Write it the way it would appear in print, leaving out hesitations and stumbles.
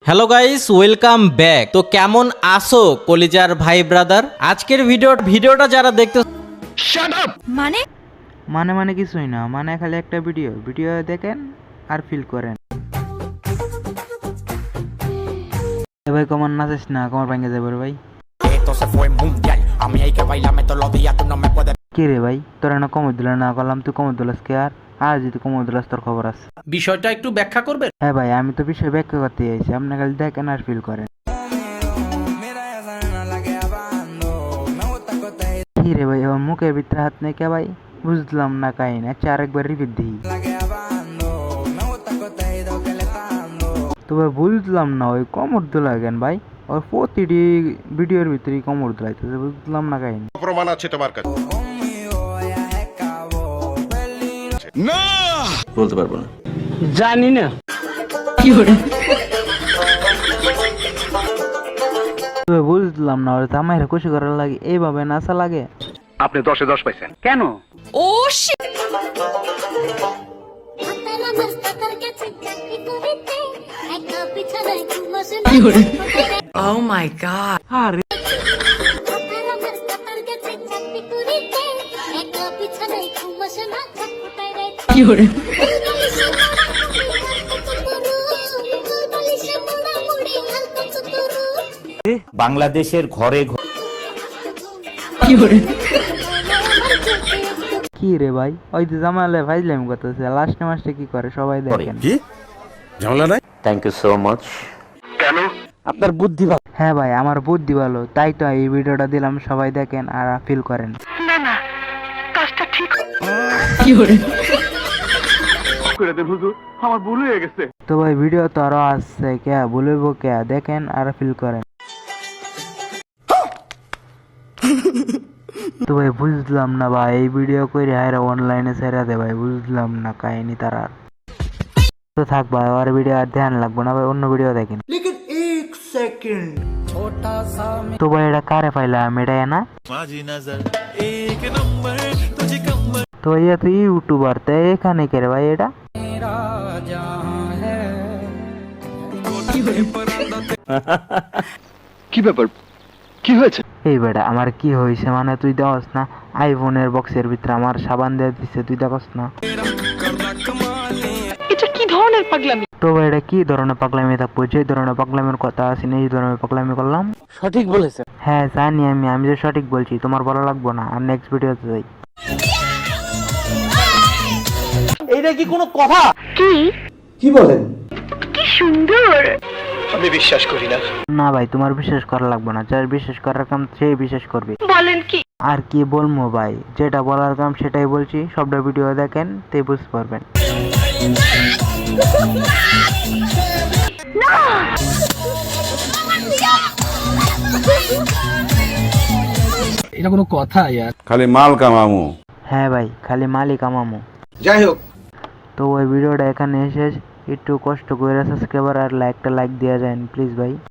Hello guys, welcome back. তো কেমন আছো কলিজার ভাই ব্রাদার? আজকের ভিডিওটা যারা দেখতে মানে মানে কিছুই না, মানে খালি একটা ভিডিও দেখেন আর ফিল করেন। ভাই কমান নাচিস না, কমার ভাঙে যাবে রে ভাই। Esto se fue mundial. A mí hay que bailarme todos los días, tú no me puedes. কে রে ভাই, তোরা না কমর দিল না করলাম, তুই কমর দিলাস কে? আর যদি কমর দিলাস তোর খবর আছে। বিষয়টা একটু ব্যাখ্যা করবে? হ্যাঁ ভাই, আমি তো বিষয় ব্যাখ্যা করতে চাইছি, আপনি খালি দেখেন আর ফিল করেন। কি রে ভাই, আমার মুখের ভিতরে হাত নেই কে ভাই? বুঝলাম না কাহিনী, আচ্ছা আরেকবার রিপিট দিই। তো ভাই বুঝলাম না, ওই কমর দোলা কেন ভাই? ওর প্রতিটি ভিডিওর ভিতরেই কমর দোলাইতেছে, বুঝলাম না কাহিনী। প্রমাণ আছে তোমার কাছে? বলতে পারবো না। তো ভাই বুঝলাম না, ওর জামাইরা খুশি করার লাগে এইভাবে নাচা লাগে? আপনি 10-এ 10 পাইছেন কেন? ও শিট ও মাই গড কি হরে বাংলাদেশের ঘরে কি হরে কি রে ভাই, ওই যে জামাইলে ভাইলাম করতেছে, লাস্টে মাসে কি করে সবাই দেখেন। কি ঝামেলা নাই? Thank you so much. আপনার বুদ্ধি ভালো। হ্যাঁ ভাই, আমার বুদ্ধি ভালো, তাই তো এই ভিডিওটা দিলাম, সবাই দেখেন আর ফিল করেন। কি হরে করে দেন হুজুর, আমার ভুল হয়ে গেছে। তো ভাই ভিডিও তো আরো আসছে, কে বলবো কে, দেখেন আর ফিল করেন। তো ভাই বুঝলাম না ভাই, এই ভিডিও করে হায়রা অনলাইনে ছেড়ে দে ভাই, বুঝলাম না কাহিনী তারা। তো থাক ভাই, আর ভিডিও আর ধ্যান লাগবো না ভাই, অন্য ভিডিও দেখেন। তো ভাই এটা কারে পাইলাম, এটা না তো ইয়া তুই ইউটিউবার, তো এখানে কে রে ভাই এটা? কি ব্যাপার, কি হয়েছে? এই বেটা আমার কি হয়েছে মানে তুই দেখস না? আইফোনের বক্সের ভিতরে আমার সাবান দিয়ে দিচ্ছে, তুই দেখস না? এটা কি ধরনের পাগলামি? তো ভাই এটা কি ধরনের পাগলামি থাকবো? যে ধরনের পাগলামির কথা আছে না, এই ধরনের পাগলামি করলাম। সঠিক বলেছেন। হ্যাঁ জানি আমি যে সঠিক বলছি, তোমার ভালো লাগবো না। আর নেক্সট ভিডিওতে যাই। এইটা কি কোনো কথা? আমি বিশ্বাস করি না। না ভাই, তোমার বিশ্বাস করা লাগবে না, যার বিশ্বাস করার কাম সেই বিশ্বাস করবে। বলেন কি? আর কি বলবো ভাই, যেটা বলার কাম সেটাই বলছি, সবটা ভিডিও দেখেন তাই বুঝতে পারবেন। এটা কোনো কথা ইয়ার? খালি মাল কামামু। হ্যাঁ ভাই, খালি মালিক আমামো। যাই হোক, তো ওই ভিডিওটা এখানে শেষ। একটু কষ্ট করে সাবস্ক্রাইবার আর লাইক দেওয়া যায় প্লিজ ভাই।